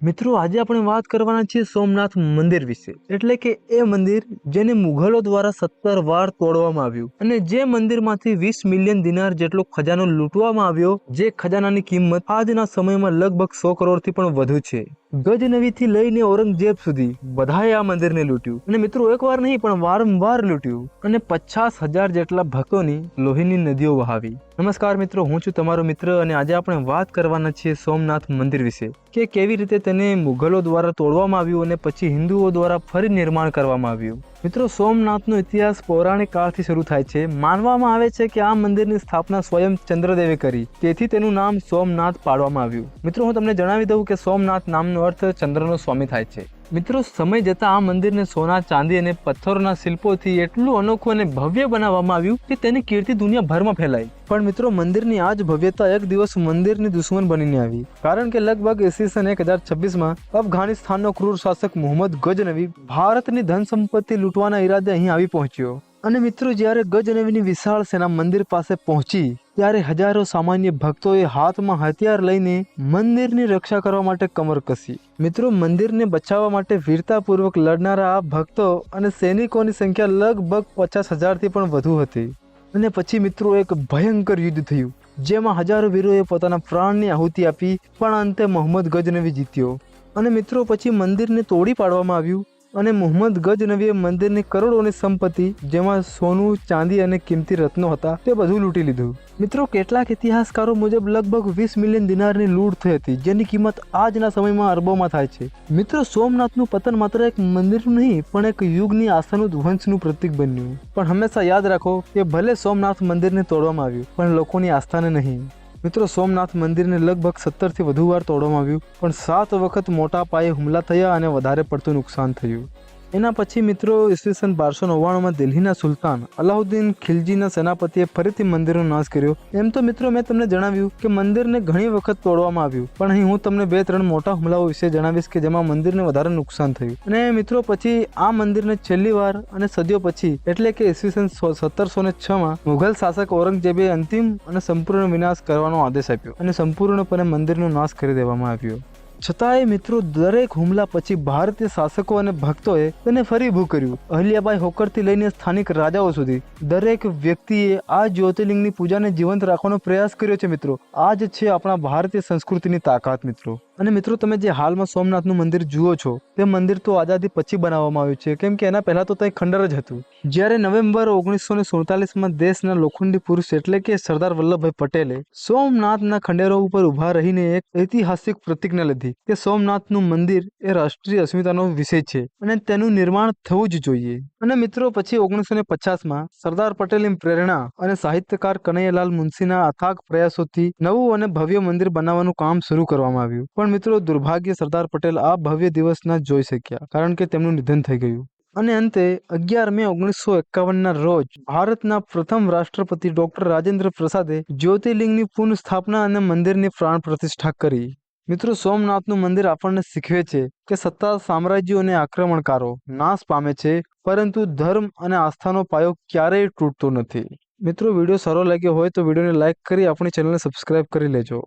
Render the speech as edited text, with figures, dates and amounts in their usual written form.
મિત્રો આજે આપણે વાત કરવાના છીએ સોમનાથ મંદિર વિશે, એટલે કે એ મંદિર જેને મુઘલો દ્વારા 17 વાર તોડવામાં આવ્યું અને જે મંદિરમાંથી 20 મિલિયન દિનાર જેટલો ખજાનો લૂંટવામાં આવ્યો, જે ખજાનાની કિંમત આજના સમયમાં લગભગ 100 કરોડથી પણ વધુ છે। ગજનવીથી લઈને ઔરંગઝેબ સુધી બધાએ આ મંદિરને લૂંટ્યું અને મિત્રો એકવાર નહીં પણ વારંવાર લૂંટ્યું અને 50,000 જેટલા ભક્તોની લોહીની નદીઓ વહાવી। નમસ્કાર મિત્રો, હું છું તમારો મિત્ર અને આજે આપણે વાત કરવાના છીએ સોમનાથ મંદિર વિશે કે કેવી રીતે તેને મુઘલો દ્વારા તોડવામાં આવ્યું અને પછી હિન્દુઓ દ્વારા ફરી નિર્માણ કરવામાં આવ્યું। મિત્રો, સોમનાથનો ઇતિહાસ પૌરાણિક કાળથી શરૂ થાય છે। માનવામાં આવે છે કે આ મંદિરની સ્થાપના સ્વયં ચંદ્રદેવે કરી, તેથી તેનું નામ સોમનાથ પાડવામાં આવ્યું। મિત્રો, હું તમને જણાવી દઉં કે સોમનાથ નામનો અર્થ ચંદ્રનો સ્વામી થાય છે। મિત્રો, સમય જતાં આ મંદિરને સોના, ચાંદી અને પથ્થરોના શિલ્પોથી એટલું અનોખું અને ભવ્ય બનાવવામાં આવ્યું કે તેની કીર્તિ દુનિયાભરમાં ફેલાઈ। પણ મિત્રો, મંદિરની આ જ ભવ્યતા એક દિવસ મંદિરની દુશ્મન બનીને આવી, કારણ કે લગભગ ઈસવીસન 1026માં અફઘાનિસ્તાનનો ક્રૂર શાસક મુહમ્મદ ગજનવી ભારતની ધન સંપત્તિ લૂંટવાના ઈરાદે અહીં આવી પહોંચ્યો। અને મિત્રો, જ્યારે ગજનવીની વિશાળ સેના મંદિર પાસે પહોંચી ત્યારે હજારો સામાન્ય ભક્તોએ હાથમાં હથિયાર લઈને મંદિરની રક્ષા કરવા માટે કમર કસી। મિત્રો, મંદિરને બચાવવા માટે વીરતાપૂર્વક લડનારા આ ભક્તો અને સૈનિકોની સંખ્યા લગભગ 50,000થી પણ વધુ હતી। અને પછી મિત્રો, એક ભયંકર યુદ્ધ થયું જેમાં હજારો વીરોએ પોતાના પ્રાણની આહુતિ આપી, પણ અંતે મુહમ્મદ ગજનવી જીત્યો। અને મિત્રો, પછી મંદિરને તોડી પાડવામાં આવ્યું અને મુહમ્મદ ગજનવીએ મંદિરની કરોડોની સંપત્તિ, જેમાં સોનું, ચાંદી અને કિંમતી રત્નો હતા, તે બધું લૂંટી લીધું। મિત્રો, કેટલાક ઇતિહાસકારો મુજબ લગભગ 20 મિલિયન દિનારની લૂંટ થઈ હતી, જેની કિંમત આજના સમયમાં અરબોમાં થાય છે। મિત્રો, સોમનાથનું પતન માત્ર એક મંદિરનું નહીં પણ એક યુગની આશાનું ધ્વંસનું પ્રતીક બન્યું। પણ હંમેશા યાદ રાખો કે ભલે સોમનાથ મંદિરને તોડવામાં આવ્યું પણ લોકોની આસ્થાને નહીં। મિત્રો, સોમનાથ મંદિરને લગભગ 17થી વધુ વાર તોડવામાં આવ્યું, પણ 7 વખત મોટા પાયે હુમલા થયા અને વધારે પડતું નુકસાન થયું। એના પછી મિત્રો, ઈસવીસન 1299માં દિલ્હીના સુલતાન અલાઉદ્દીન ખિલજીના સેનાપતિએ ફરીથી મંદિરનો નાશ કર્યો। એમ તો મિત્રો, મેં તમને જણાવ્યું કે મંદિરને ઘણી વખત તોડવામાં આવ્યું, પણ અહીં હું તમને 2-3 મોટા હુમલાઓ વિશે જણાવીશ કે જેમાં મંદિરને વધારે નુકસાન થયું। અને મિત્રો, પછી આ મંદિરને છેલ્લી વાર અને સદીઓ પછી એટલે કે ઈસવીસન 1706માં મુઘલ શાસક ઔરંગઝેબે અંતિમ અને સંપૂર્ણ વિનાશ કરવાનો આદેશ આપ્યો અને સંપૂર્ણપણે મંદિરનો નાશ કરી દેવામાં આવ્યો। છતાંય મિત્રો, દરેક હુમલા પછી ભારતીય શાસકો અને ભક્તોએ તેને ફરી ઊભું કર્યું। અહલ્યાબાઈ હોકરથી લઈને સ્થાનિક રાજાઓ સુધી દરેક વ્યક્તિએ આ જ્યોતિર્લિંગની પૂજાને જીવંત રાખવાનો પ્રયાસ કર્યો છે। મિત્રો, આ જ છે આપણા ભારતીય સંસ્કૃતિની તાકાત મિત્રો। અને મિત્રો, તમે જે હાલમાં સોમનાથનું મંદિર જુઓ છો તે મંદિર તો આઝાદી પછી બનાવવામાં આવ્યું છે, કેમ કે એના પહેલા તો ત્યાં ખંડર જ હતું। જ્યારે નવેમ્બર 1947માં દેશના લોખંડી પુરુષ એટલે કે સરદાર વલ્લભભાઈ પટેલે સોમનાથના ખંડેરો ઉપર ઊભા રહીને એક ઐતિહાસિક પ્રતિજ્ઞા લીધી કે સોમનાથનું મંદિર એ રાષ્ટ્રીય અસ્મિતાનો વિષય છે અને તેનું નિર્માણ થવું જ જોઈએ। અને મિત્રો, પછી 1950માં સરદાર પટેલની પ્રેરણા અને સાહિત્યકાર કનૈયાલાલ મુનશીના અથાગ પ્રયાસોથી નવું અને ભવ્ય મંદિર બનાવવાનું કામ શરૂ કરવામાં આવ્યું। પણ મિત્રો, દુર્ભાગ્ય સરદાર પટેલ આ ભવ્ય દિવસ ના જોઈ શક્યા, કારણ કે તેમનું નિધન થઈ ગયું। અને અંતે 11 મે 1951ના રોજ ભારતના પ્રથમ રાષ્ટ્રપતિ ડોક્ટર રાજેન્દ્ર પ્રસાદે જ્યોતિર્લિંગની પુનઃસ્થાપના અને મંદિરની પ્રાણ પ્રતિષ્ઠા કરી। મિત્રો, સોમનાથનું મંદિર આપણને શીખવે છે કે સત્તા, સામ્રાજ્યો અને આક્રમણકારો નાશ પામે છે, પરંતુ ધર્મ અને આસ્થાનો પાયો ક્યારેય તૂટતો નથી। મિત્રો, વિડીયો સારો લાગ્યો હોય તો વિડીયોને લાઇક કરી આપણી ચેનલને સબસ્ક્રાઇબ કરી લેજો।